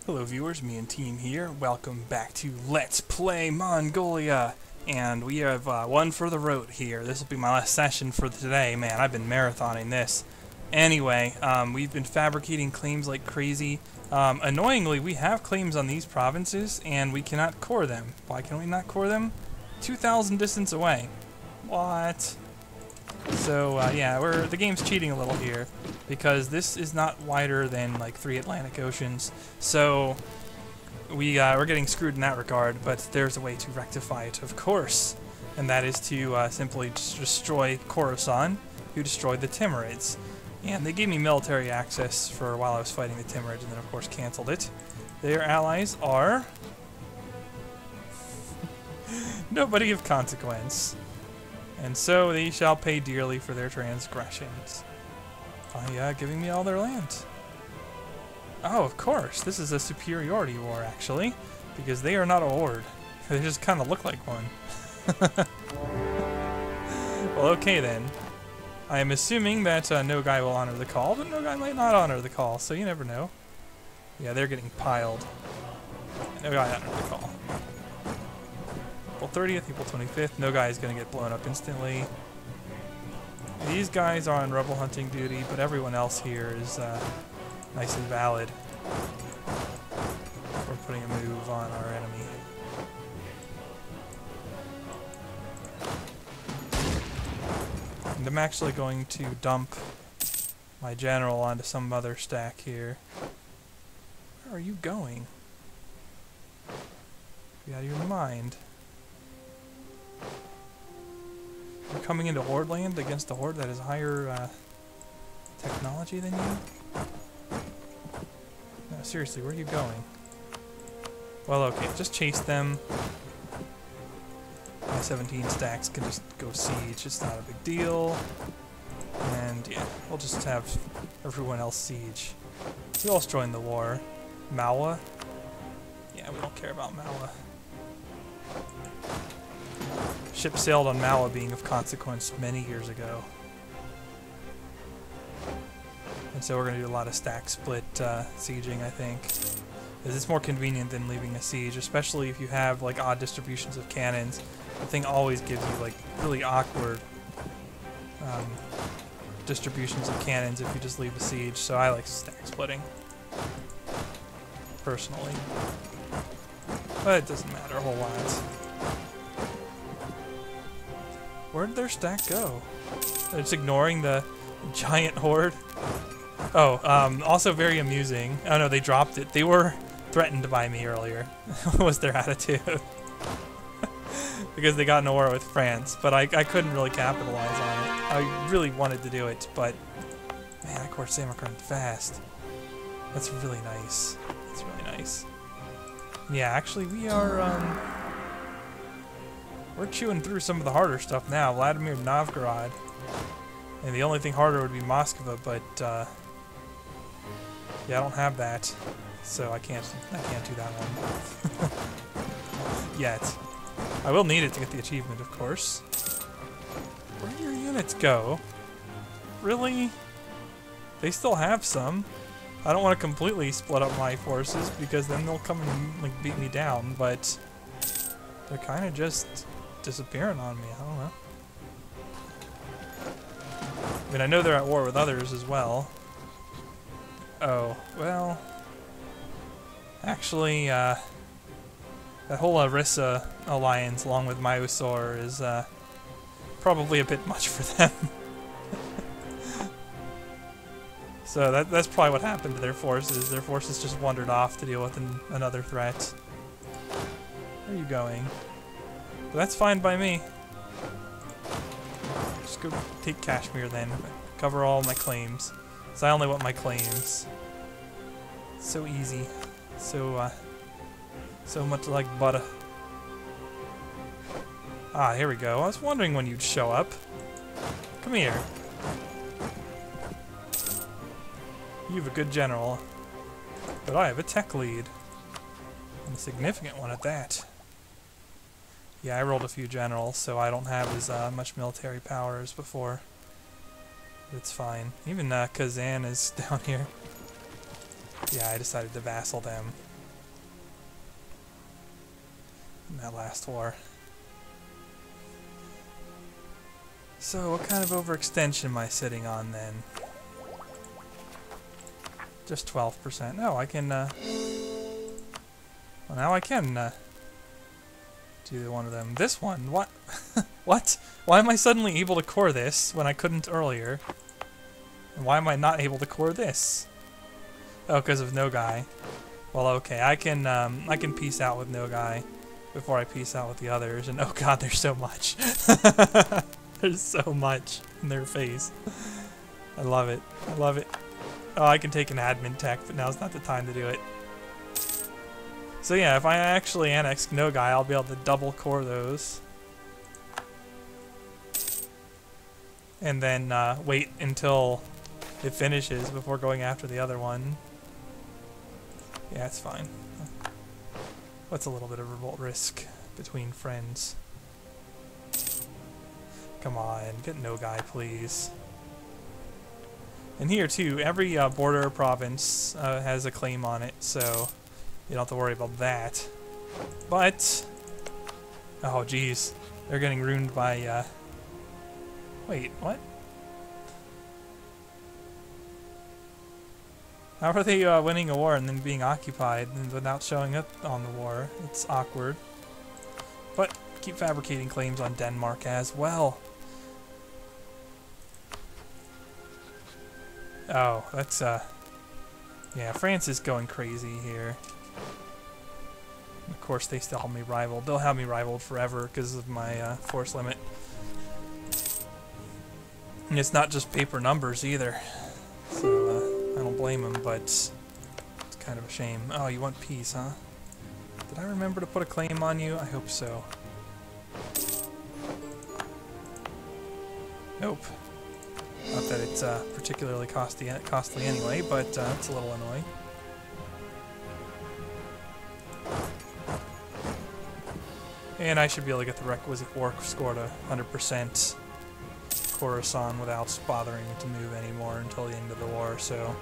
Hello viewers, me and team here. Welcome back to Let's Play Mongolia. And we have one for the road here. This will be my last session for today. Man, I've been marathoning this. Anyway, we've been fabricating claims like crazy. Annoyingly, we have claims on these provinces, and we cannot core them. Why can we not core them? 2,000 distance away. What? So, yeah, the game's cheating a little here, because this is not wider than, like, 3 Atlantic Oceans, so we're getting screwed in that regard, but there's a way to rectify it, of course, and that is to simply destroy Khorasan, who destroyed the Timurids. And they gave me military access for while I was fighting the Timurids, and then, of course, canceled it. Their allies are nobody of consequence. And so they shall pay dearly for their transgressions by giving me all their land. Oh, of course, this is a superiority war, actually, because they are not a horde. They just kind of look like one. Well, okay then. I am assuming that no guy will honor the call, but no guy might not honor the call, so you never know. Yeah, they're getting piled. No guy honored the call. April 30th, April 25th, no guy is going to get blown up instantly. These guys are on rebel hunting duty, but everyone else here is nice and valid. We're putting a move on our enemy. And I'm actually going to dump my general onto some other stack here. Where are you going? Be out of your mind. You're coming into Horde land against a Horde that has higher technology than you? No, seriously, where are you going? Well, okay, just chase them. My 17 stacks can just go siege, it's not a big deal. And yeah, we'll just have everyone else siege. Who else joined the war? Mawa? Yeah, we don't care about Mawa. Ship sailed on Mawa being of consequence many years ago. And so we're going to do a lot of stack split sieging, I think. Because it's more convenient than leaving a siege, especially if you have like odd distributions of cannons. The thing always gives you like really awkward distributions of cannons if you just leave a siege, so I like stack splitting. Personally. But it doesn't matter a whole lot. Where did their stack go? It's ignoring the giant horde. Oh, also very amusing. Oh no, they dropped it. They were threatened by me earlier, was their attitude. Because they got in a war with France, but I couldn't really capitalize on it. I really wanted to do it, but man, of course, Samarkand fast. That's really nice. That's really nice. Yeah, actually, we are, we're chewing through some of the harder stuff now. Vladimir, Novgorod. And the only thing harder would be Moskva, but, yeah, I don't have that. So I can't do that one. Yet. I will need it to get the achievement, of course. Where do your units go? Really? They still have some. I don't want to completely split up my forces, because then they'll come and, like, beat me down, but they're kind of just disappearing on me. I don't know. I mean, I know they're at war with others as well. Oh, well... Actually, that whole Arissa alliance, along with Myusor, is probably a bit much for them. So that's probably what happened to their forces. Their forces just wandered off to deal with another threat. Where are you going? But that's fine by me. Just go take Kashmir then. Cover all my claims. So I only want my claims. So easy. So much like butter. Ah, here we go. I was wondering when you'd show up. Come here. You have a good general. But I have a tech lead. And a significant one at that. Yeah, I rolled a few generals, so I don't have as much military power as before. But it's fine. Even Kazan is down here. Yeah, I decided to vassal them. in that last war. So what kind of overextension am I sitting on then? Just 12%. No, I can, well, now I can, do one of them. This one? What? What? Why am I suddenly able to core this when I couldn't earlier? And why am I not able to core this? Oh, because of no guy. Well, okay, I can peace out with no guy before I peace out with the others. And oh god, there's so much. There's so much in their face. I love it. I love it. Oh, I can take an admin tech, but now's not the time to do it. So yeah, if I actually annex Nogai, I'll be able to double core those. And then wait until it finishes before going after the other one. Yeah, it's fine. What's a little bit of revolt risk between friends? Come on, get Nogai, please. And here too, every border province has a claim on it, so you don't have to worry about that. But, oh geez, they're getting ruined by, wait, what? How are they winning a war and then being occupied and without showing up on the war? It's awkward. But keep fabricating claims on Denmark as well. Oh, that's, yeah, France is going crazy here. Of course, they still have me rivaled. They'll have me rivaled forever because of my force limit. And it's not just paper numbers either. So, I don't blame them, but it's kind of a shame. Oh, you want peace, huh? Did I remember to put a claim on you? I hope so. Nope. Not that it's particularly costly anyway, but it's a little annoying. And I should be able to get the requisite war score to 100% Khorasan without bothering to move anymore until the end of the war, so...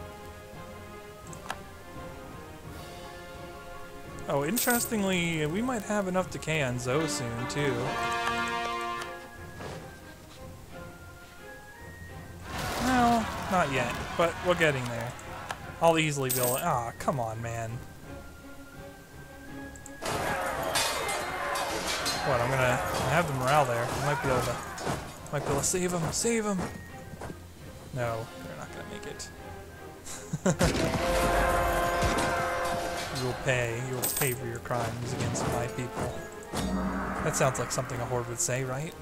Oh, interestingly, we might have enough decay on Zoe soon, too. No, not yet, but we're getting there. I'll easily be able to... Ah, come on, man. What, I'm gonna have the morale there. I might be able to save him. Save him! No, they're not gonna make it. You will pay for your crimes against my people. That sounds like something a horde would say, right?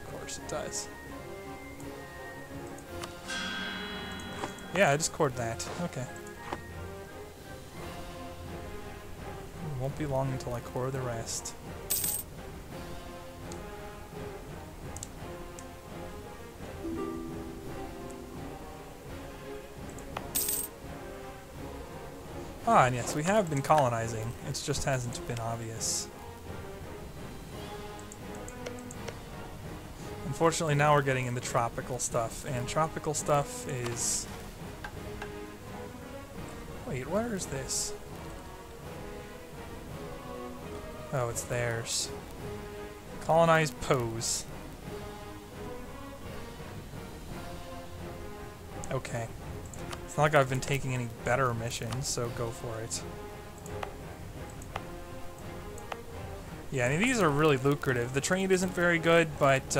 Of course it does. Yeah, I just cored that. Okay. It won't be long until I core the rest. Ah, and yes, we have been colonizing. It just hasn't been obvious. Unfortunately, now we're getting into tropical stuff, and tropical stuff is... Wait, where is this? Oh, it's theirs. Colonize pose. Okay. It's not like I've been taking any better missions, so go for it. Yeah, I mean, these are really lucrative. The trade isn't very good, but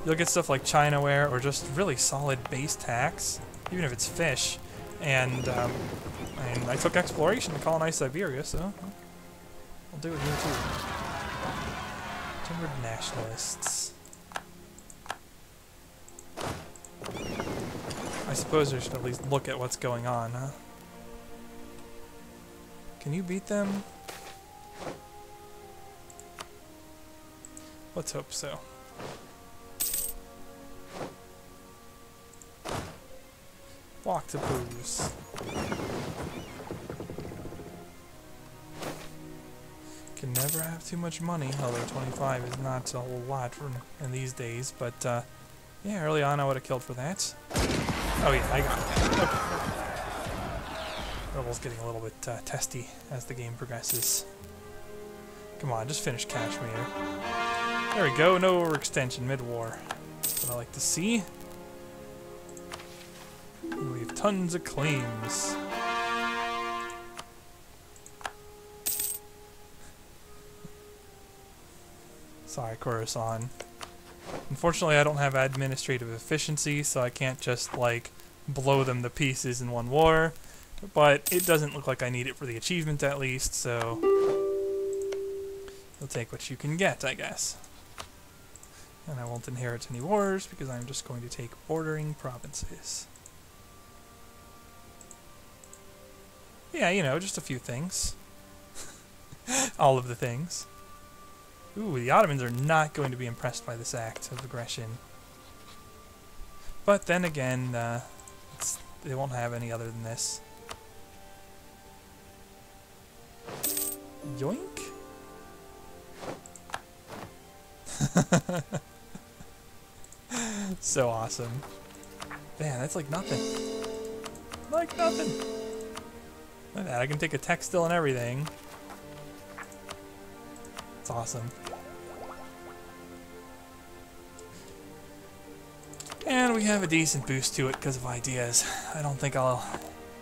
you'll get stuff like Chinaware or just really solid base tax, even if it's fish. And I took exploration to colonize Siberia, so I'll do it here too. Timbered nationalists. I suppose I should at least look at what's going on, huh? Can you beat them? Let's hope so. Walk to pose. Can never have too much money, although 25 is not a whole lot in these days, but yeah, early on I would have killed for that. Oh yeah, I got it. Okay. Rebel's getting a little bit testy as the game progresses. Come on, just finish Kashmir. There we go, no overextension mid-war. That's what I like to see. And we have tons of claims. Sorry, Khorasan. Unfortunately, I don't have administrative efficiency, so I can't just, like, blow them to pieces in one war. But it doesn't look like I need it for the achievement, at least, so you'll take what you can get, I guess. And I won't inherit any wars, because I'm just going to take bordering provinces. Yeah, you know, just a few things. All of the things. Ooh, the Ottomans are not going to be impressed by this act of aggression. But then again, they won't have any other than this. Yoink? So awesome. Man, that's like nothing. Like nothing. Look at that, I can take a textile and everything. It's awesome. And we have a decent boost to it because of ideas. I don't think I'll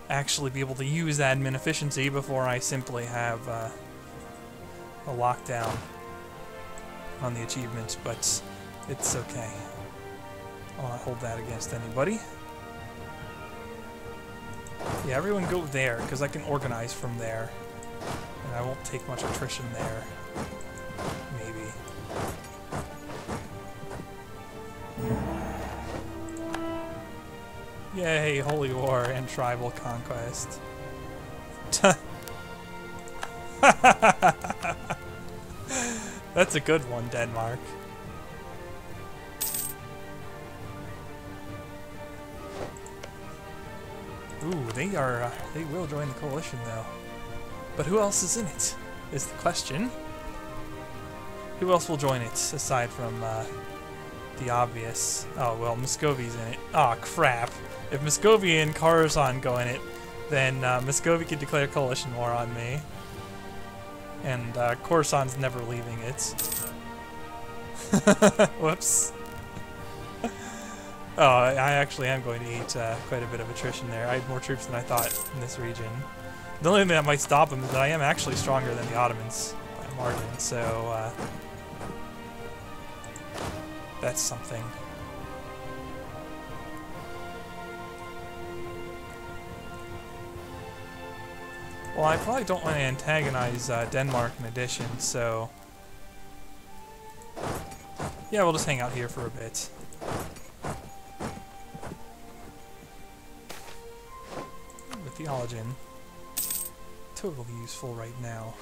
actually be able to use admin efficiency before I simply have a lockdown on the achievements, but it's okay. I'll not hold that against anybody. Yeah, everyone go there, because I can organize from there. And I won't take much attrition there. Maybe. Yay, Holy War and Tribal Conquest. That's a good one, Denmark. Ooh, they will join the coalition though. But who else is in it, is the question. Who else will join it, aside from the obvious? Oh, well, Muscovy's in it. Aw, crap. If Muscovy and Khorasan go in it, then Muscovy could declare coalition war on me. And Khorasan's never leaving it. Whoops. Oh, I actually am going to eat quite a bit of attrition there. I have more troops than I thought in this region. The only thing that might stop them is that I am actually stronger than the Ottomans by a margin, so that's something. Well, I probably don't want to antagonize Denmark in addition, so yeah, we'll just hang out here for a bit. The theologian, totally useful right now.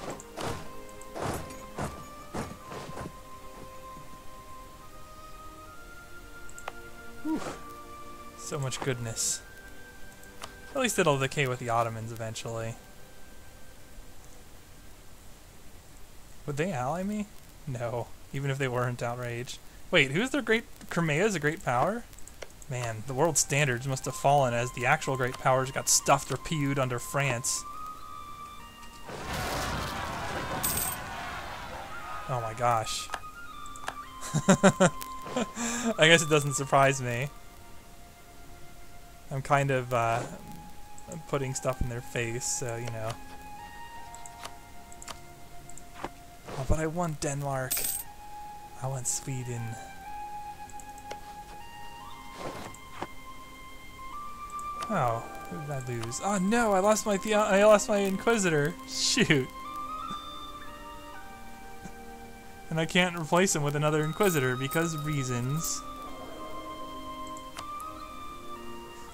Whew. So much goodness. At least it'll decay with the Ottomans eventually. Would they ally me? No, even if they weren't outraged. Wait, who's their great... Crimea's a great power? Man, the world standards must have fallen as the actual great powers got stuffed or PU'd under France. Oh my gosh. I guess it doesn't surprise me. I'm kind of putting stuff in their face, so you know. Oh, but I want Denmark. I want Sweden. Oh, who did I lose? Oh no, I lost my Inquisitor. Shoot. And I can't replace him with another Inquisitor because reasons.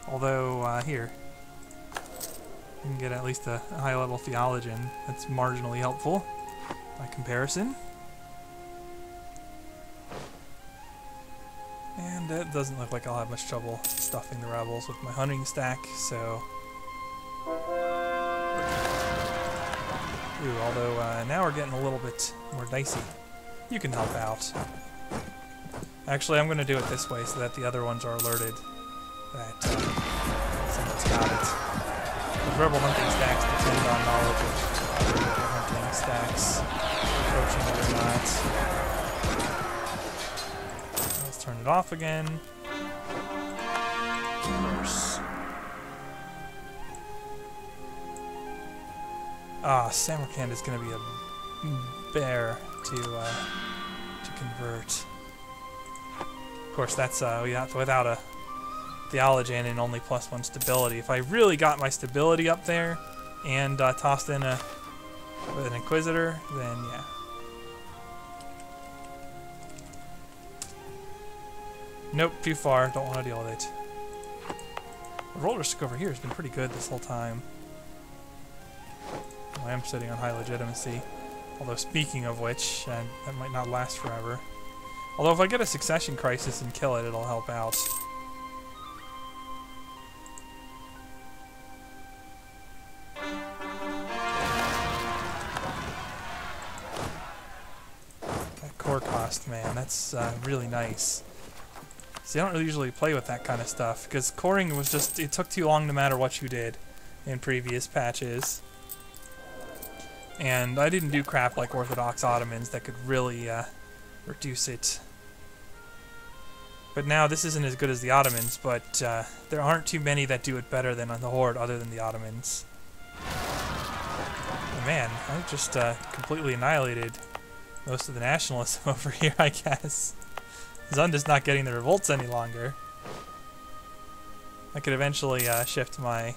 Although, here. You can get at least a high-level theologian. That's marginally helpful by comparison. And it doesn't look like I'll have much trouble stuffing the rebels with my hunting stack, so... Ooh, although now we're getting a little bit more dicey. You can help out. Actually, I'm going to do it this way so that the other ones are alerted that someone's got it. The rebel hunting stacks depend on knowledge of other rebel hunting stacks approaching it off again. Of course. Ah, Samarkand is going to be a bear to convert. Of course, that's without a theologian and only +1 stability. If I really got my stability up there and tossed in with an Inquisitor, then yeah. Nope, too far. Don't want to deal with it. The roller stick over here has been pretty good this whole time. I am sitting on high legitimacy. Although, speaking of which, that might not last forever. Although, if I get a succession crisis and kill it, it'll help out. That core cost, man, that's really nice. See, I don't really usually play with that kind of stuff, because coring was just, it took too long no matter what you did in previous patches. And I didn't do crap like Orthodox Ottomans that could really reduce it. But now, this isn't as good as the Ottomans, but there aren't too many that do it better than the Horde other than the Ottomans. Oh, man, I just completely annihilated most of the nationalism over here, I guess. Zunda's not getting the revolts any longer. I could eventually shift my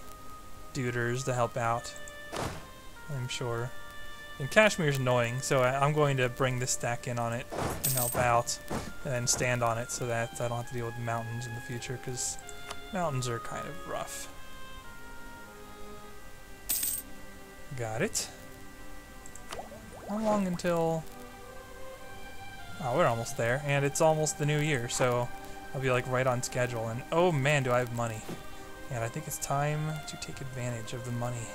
duders to help out, I'm sure. And Kashmir's annoying, so I'm going to bring this stack in on it and help out, and then stand on it so that I don't have to deal with mountains in the future, because mountains are kind of rough. Got it. How long until... Oh, we're almost there, and it's almost the new year, so I'll be like right on schedule, and oh man, do I have money. And I think it's time to take advantage of the money.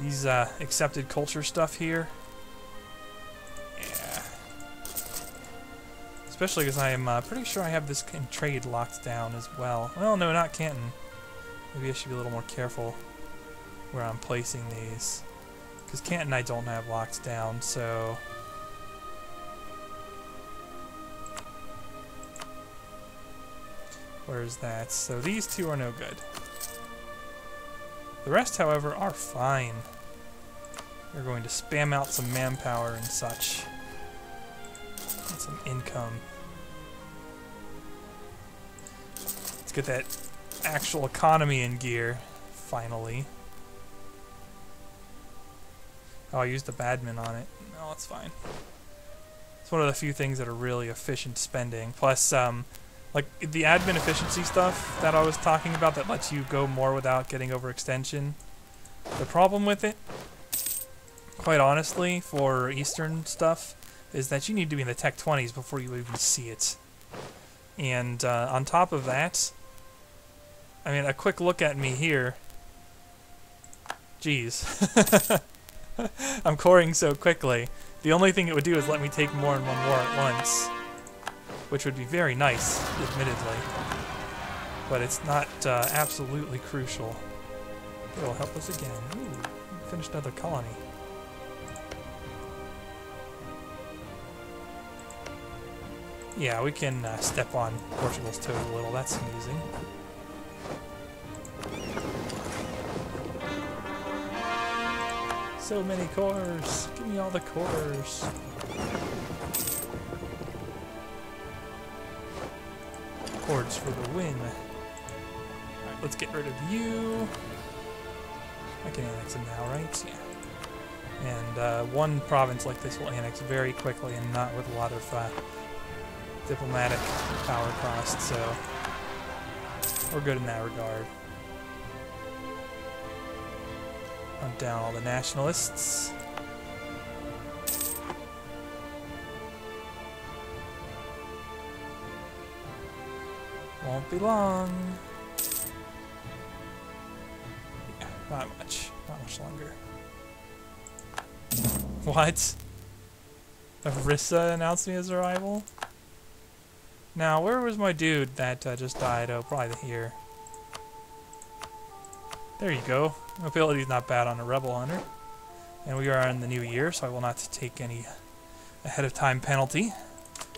These accepted culture stuff here, yeah. Especially because I am pretty sure I have this in trade locked down as well. Well, no, not Canton. Maybe I should be a little more careful where I'm placing these. Because Canton I don't have locked down, so... Where's that? So these two are no good. The rest, however, are fine. We're going to spam out some manpower and such. And some income. Let's get that actual economy in gear, finally. Oh, I used the badman on it. No, it's fine. It's one of the few things that are really efficient spending. Plus, like, the admin efficiency stuff that I was talking about that lets you go more without getting overextension. The problem with it, quite honestly, for Eastern stuff, is that you need to be in the Tech 20s before you even see it. And on top of that, I mean, a quick look at me here. Jeez. I'm coring so quickly. The only thing it would do is let me take more than one war at once. Which would be very nice, admittedly. But it's not absolutely crucial. It'll help us again. Ooh, finished another colony. Yeah, we can step on Portugal's toes a little. That's amusing. So many cores! Give me all the cores! Hordes for the win. Alright, let's get rid of you. I can annex them now, right? Yeah. And one province like this will annex very quickly and not with a lot of diplomatic power cost, so we're good in that regard. Hunt down all the nationalists. Won't be long. Yeah, not much longer. What? Arissa announced me his arrival? Now, where was my dude that just died? Oh, probably here. There you go. Mobility's not bad on a rebel hunter. And we are in the new year, so I will not take any ahead of time penalty.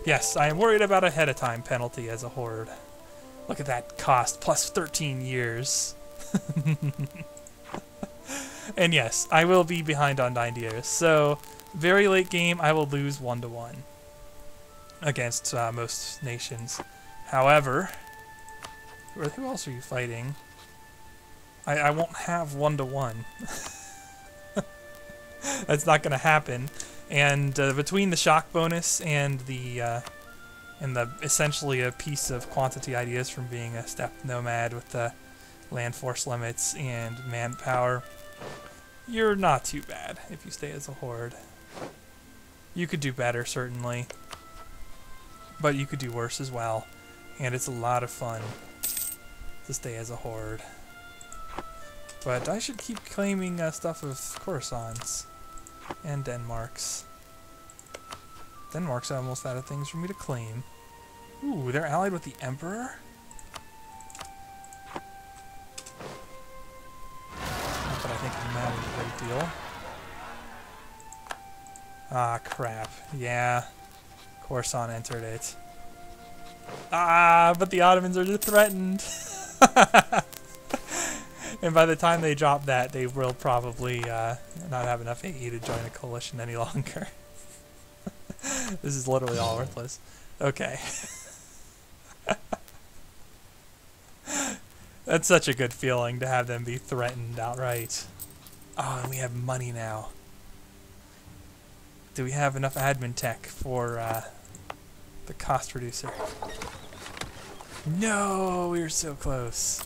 Yes, I am worried about ahead of time penalty as a horde. Look at that cost, plus 13 years. And yes, I will be behind on 9 years, so very late game I will lose 1-1 against most nations. However, who else are you fighting? I won't have 1-1. That's not going to happen. And between the shock bonus and the essentially a piece of quantity ideas from being a steppe nomad with the land force limits and manpower, you're not too bad if you stay as a horde. You could do better, certainly, but you could do worse as well. And it's a lot of fun to stay as a horde. But I should keep claiming stuff of Khorasan's and Denmark's. Denmark's almost out of things for me to claim. Ooh, they're allied with the Emperor? Not that I think it matters a great deal. Ah, crap. Yeah. Khorasan entered it. Ah, but the Ottomans are threatened. And by the time they drop that, they will probably not have enough AE to join a coalition any longer. This is literally all worthless. Okay. That's such a good feeling to have them be threatened outright. Oh, and we have money now. Do we have enough admin tech for the cost reducer? No, we were so close.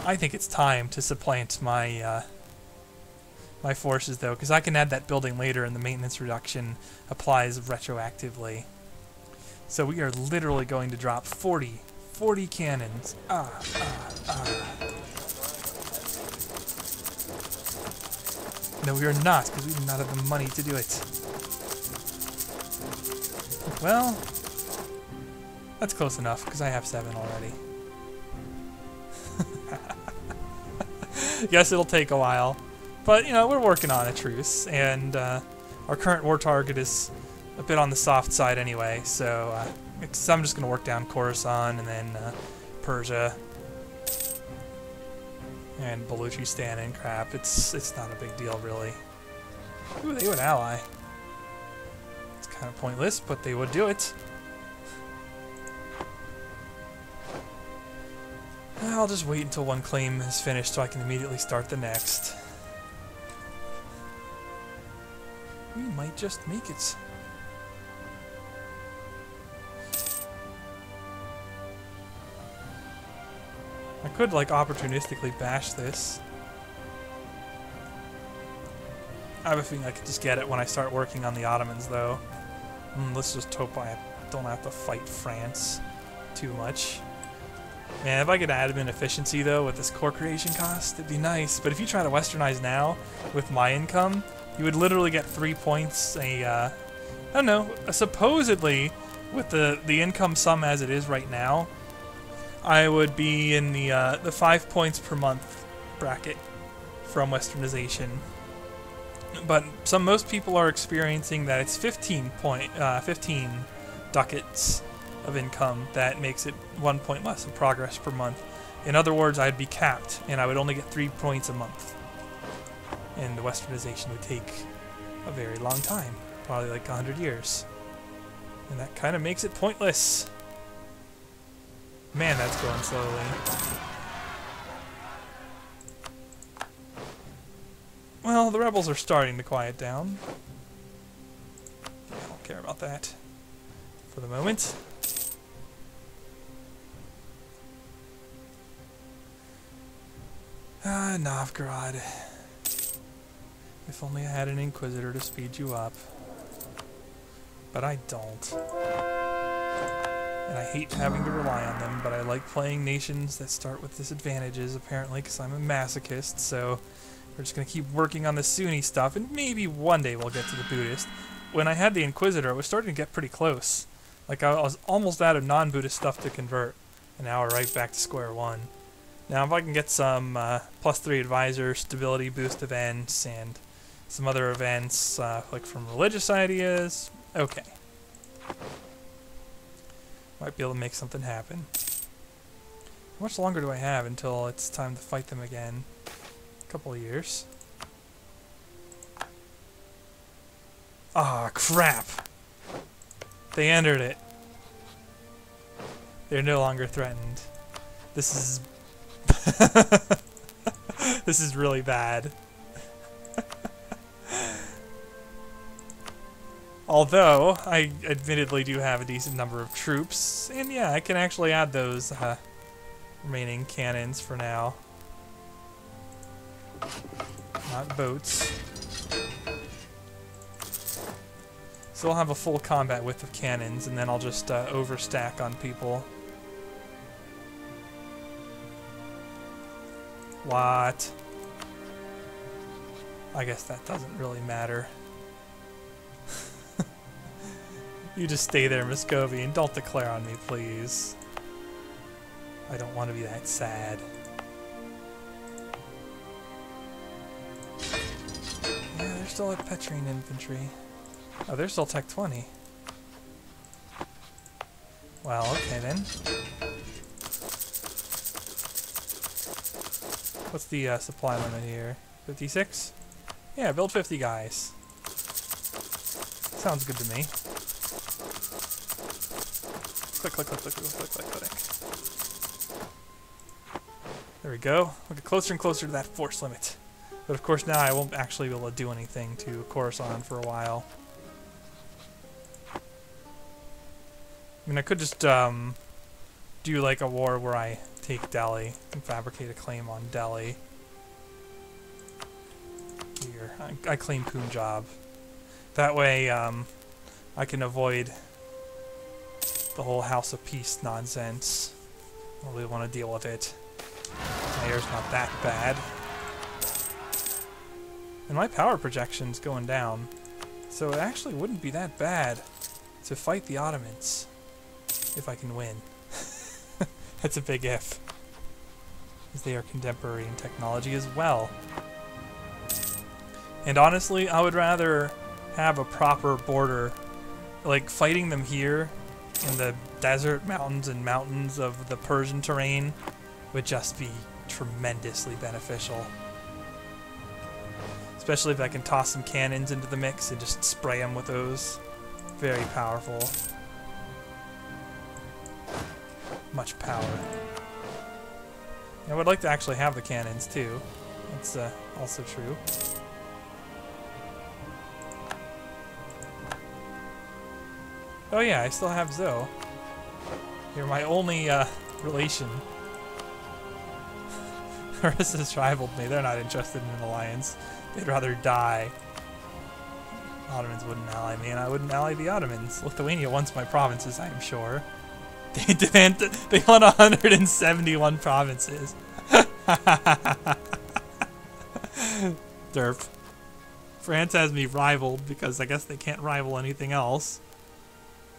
I think it's time to supplant my my forces, though, because I can add that building later and the maintenance reduction applies retroactively. So we are literally going to drop 40 cannons. No, we are not, because we do not have the money to do it. Well, that's close enough, because I have 7 already. Yes, it'll take a while, but, you know, we're working on a truce, and our current war target is a bit on the soft side anyway, so I'm just going to work down Khorasan and then Persia and Baluchistan and crap. It's not a big deal, really. Ooh, they would ally. It's kind of pointless, but they would do it. I'll just wait until one claim is finished so I can immediately start the next. We might just make it. I could, like, opportunistically bash this. I have a feeling I could just get it when I start working on the Ottomans, though. Let's just hope I don't have to fight France too much. Man, if I could admin efficiency, though, with this core creation cost, it'd be nice. But if you try to westernize now, with my income, you would literally get 3 points, I don't know, supposedly, with the income sum as it is right now, I would be in the 5 points per month bracket from westernization. But most people are experiencing that it's 15 ducats of income that makes it 1 point less of progress per month. In other words, I'd be capped, and I would only get 3 points a month. And the westernization would take a very long time, probably like 100 years. And that kind of makes it pointless. Man, that's going slowly. Well, the rebels are starting to quiet down. I don't care about that for the moment. Novgorod. If only I had an Inquisitor to speed you up. But I don't. And I hate having to rely on them, but I like playing nations that start with disadvantages, apparently, because I'm a masochist, so we're just going to keep working on the Sunni stuff, and maybe one day we'll get to the Buddhist. When I had the Inquisitor, it was starting to get pretty close. Like, I was almost out of non-Buddhist stuff to convert, and now we're right back to square one. Now, if I can get some +3 advisor, stability boost events, and some other events, like from religious ideas, Okay. Might be able to make something happen. How much longer do I have until it's time to fight them again? A couple of years. Ah, crap! They entered it. They're no longer threatened. This is... this is really bad. Although, I admittedly do have a decent number of troops, and yeah, I can actually add those remaining cannons for now. Not boats. So I'll have a full combat width of cannons, and then I'll just overstack on people. What? I guess that doesn't really matter. You just stay there, Muscovy, and don't declare on me, please. I don't want to be that sad. Yeah, they're still at Petrine infantry. Oh, they're still Tech 20. Well, okay then. What's the supply limit here? 56? Yeah, build 50 guys. Sounds good to me. Click, click, click, click, click, click, click, click. There we go. We'll get closer and closer to that force limit. But of course now I won't actually be able to do anything to Khorasan for a while. I mean, I could just do like a war where I take Delhi and fabricate a claim on Delhi. Here, I claim Punjab. That way I can avoid the whole House of Peace nonsense. I don't really want to deal with it. My air's not that bad. And my power projection's going down. So it actually wouldn't be that bad to fight the Ottomans. If I can win. That's a big if. Because they are contemporary in technology as well. And honestly, I would rather have a proper border. Like, fighting them here in the desert mountains and mountains of the Persian terrain would just be tremendously beneficial. Especially if I can toss some cannons into the mix and just spray them with those. Very powerful. Much power. I would like to actually have the cannons too. That's also true. Oh yeah, I still have Zoe. You're my only relation. The rest has rivaled me. They're not interested in an alliance. They'd rather die. Ottomans wouldn't ally me, and I wouldn't ally the Ottomans. Lithuania wants my provinces, I am sure. They want 171 provinces. Derp. France has me rivaled because I guess they can't rival anything else.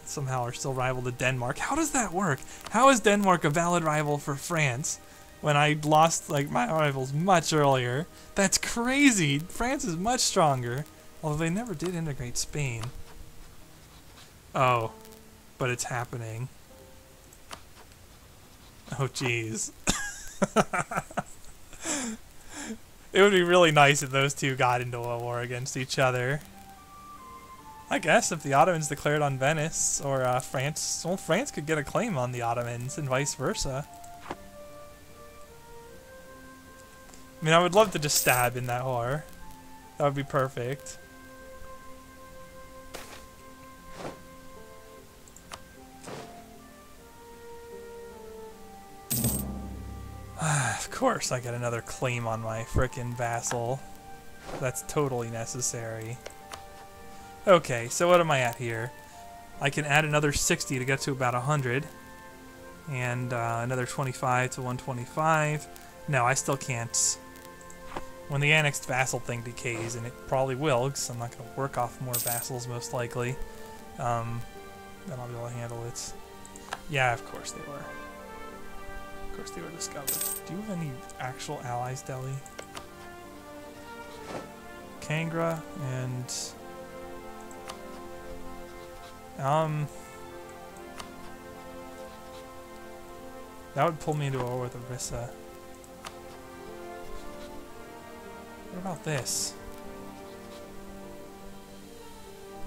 Somehow are still rival to Denmark. How does that work? How is Denmark a valid rival for France when I lost like my rivals much earlier? That's crazy. France is much stronger, although they never did integrate Spain. Oh, but it's happening. Oh jeez. It would be really nice if those two got into a war against each other. I guess if the Ottomans declared on Venice, or France, well, France could get a claim on the Ottomans, and vice versa. I mean, I would love to just stab in that war. That would be perfect. Of course I get another claim on my frickin' vassal. That's totally necessary. Okay, so what am I at here? I can add another 60 to get to about 100. And another 25 to 125. No, I still can't. When the annexed vassal thing decays, and it probably will, because I'm not going to work off more vassals most likely, then I'll be able to handle it. Yeah, of course they were. Of course they were discovered. Do you have any actual allies, Delhi? Kangra and... That would pull me into a war with Orissa. What about this?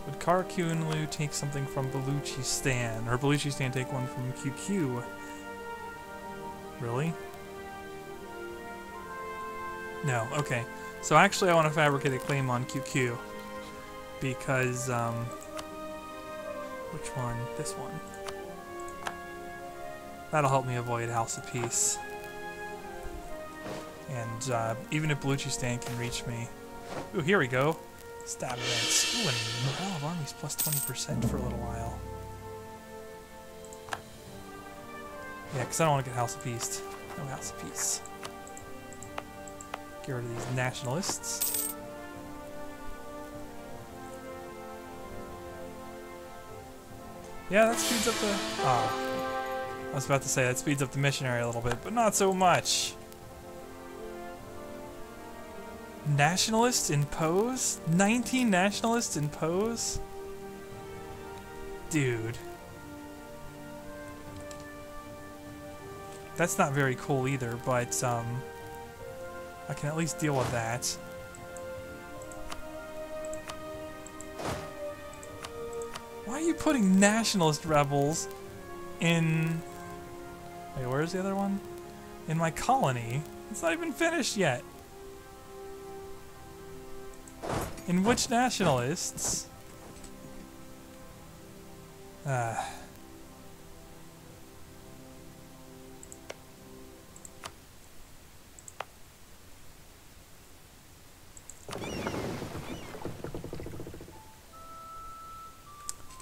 Would Karakunlu take something from Baluchistan? Or Baluchistan take one from QQ? Really? No, okay. So actually I want to fabricate a claim on QQ. Because, which one? This one. That'll help me avoid House of Peace. And even if Baluchistan can reach me... Ooh, here we go. Stab events. Ooh, and morale of armies plus 20% for a little while. Yeah, because I don't want to get House of Peace. No House of Peace. Get rid of these nationalists. Yeah, that speeds up the... I was about to say that speeds up the missionary a little bit, but not so much. Nationalists in pose? 19 nationalists in pose? Dude. That's not very cool either, but I can at least deal with that. Why are you putting nationalist rebels in... Wait, where's the other one? In my colony? It's not even finished yet. In which nationalists?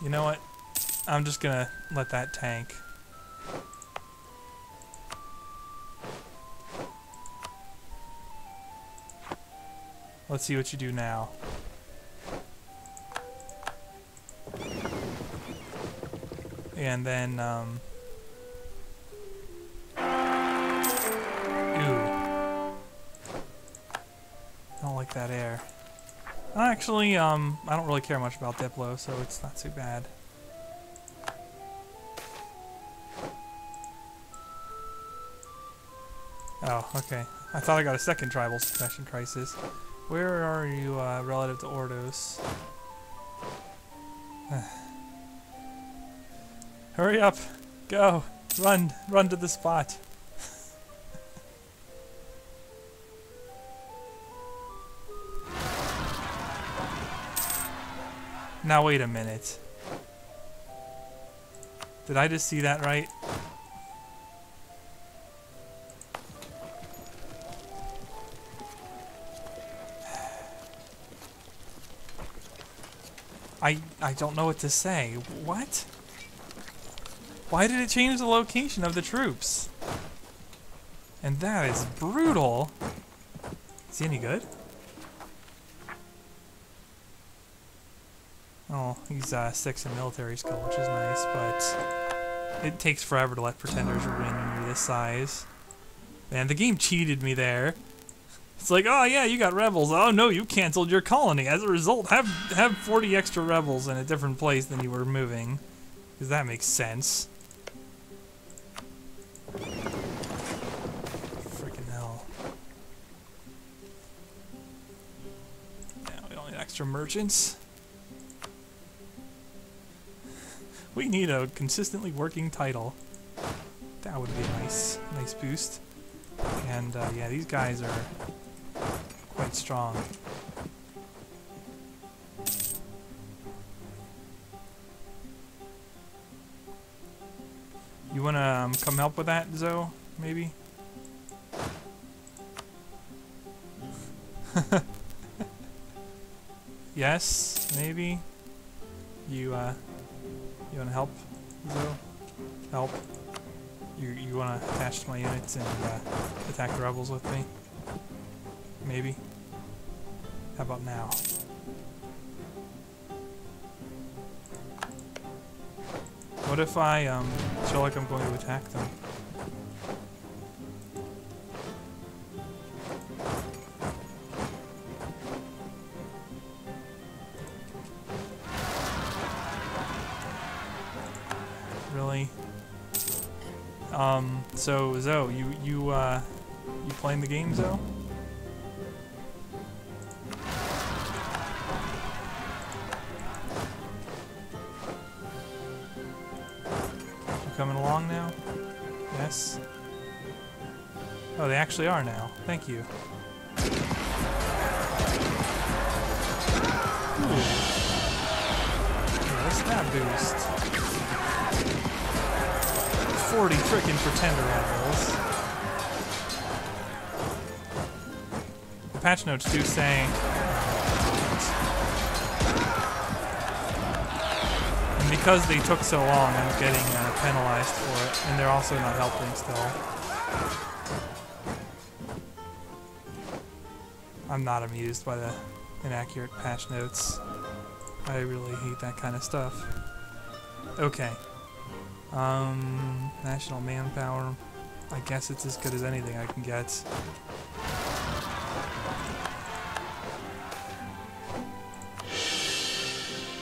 You know what? I'm just gonna let that tank. Let's see what you do now. And then, ooh. I don't like that air. Actually, I don't really care much about Diplo, so it's not too bad. Oh, okay. I thought I got a second tribal succession crisis. Where are you, relative to Ordos? Hurry up! Go! Run! Run to the spot! Now wait a minute. Did I just see that right? I don't know what to say. What? Why did it change the location of the troops? And that is brutal. Is he any good? Oh, he's 6 in military skill, which is nice, but it takes forever to let pretenders win when you're this size. Man, the game cheated me there. It's like, oh yeah, you got rebels. Oh no, you canceled your colony. As a result, have 40 extra rebels in a different place than you were moving. Because that makes sense. Freaking hell. Yeah, we don't need extra merchants. We need a consistently working title. That would be a nice boost. And yeah, these guys are quite strong. You wanna come help with that, Zoe? Maybe? Yes, maybe. You wanna help, Zoe? Help. You wanna attach to my units and attack the rebels with me? Maybe. How about now? What if I feel like I'm going to attack them? So Zoe, you playing the game, Zoe? You coming along now? Yes. Oh, they actually are now. Thank you. Ooh. What's that boost? 40 frickin' pretender rebels. The patch notes do say, and because they took so long, I'm getting penalized for it, and they're also not helping still. I'm not amused by the inaccurate patch notes. I really hate that kind of stuff. Okay. National manpower. I guess it's as good as anything I can get.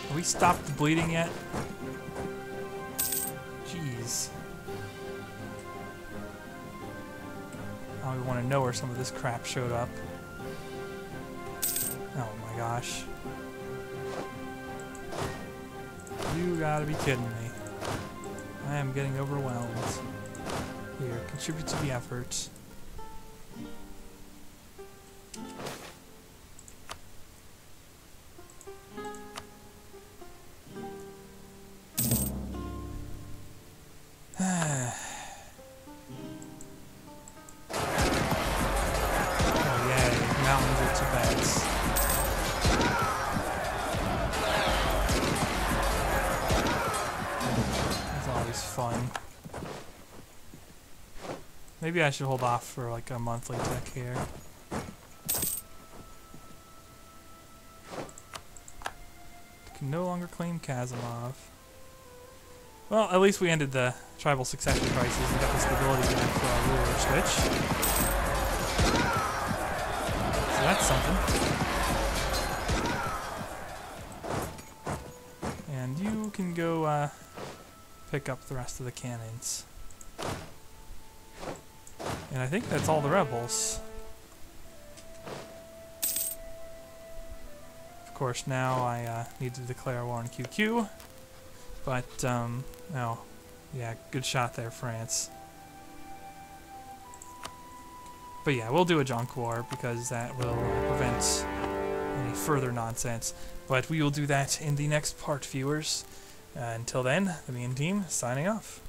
Have we stopped the bleeding yet? Jeez. Now we want to know where some of this crap showed up. Oh my gosh. You gotta be kidding me. I am getting overwhelmed. Here, contribute to the effort. Fun. Maybe I should hold off for like a monthly tech here. Can no longer claim Kazimov. Well, at least we ended the tribal succession crisis and got the stability back for our ruler switch. So that's something. And you can go pick up the rest of the cannons. And I think that's all the rebels. Of course, now I need to declare war on QQ. But, oh, yeah, good shot there, France. But yeah, we'll do a junk war because that will prevent any further nonsense. But we will do that in the next part, viewers. Until then, the Mean Team signing off.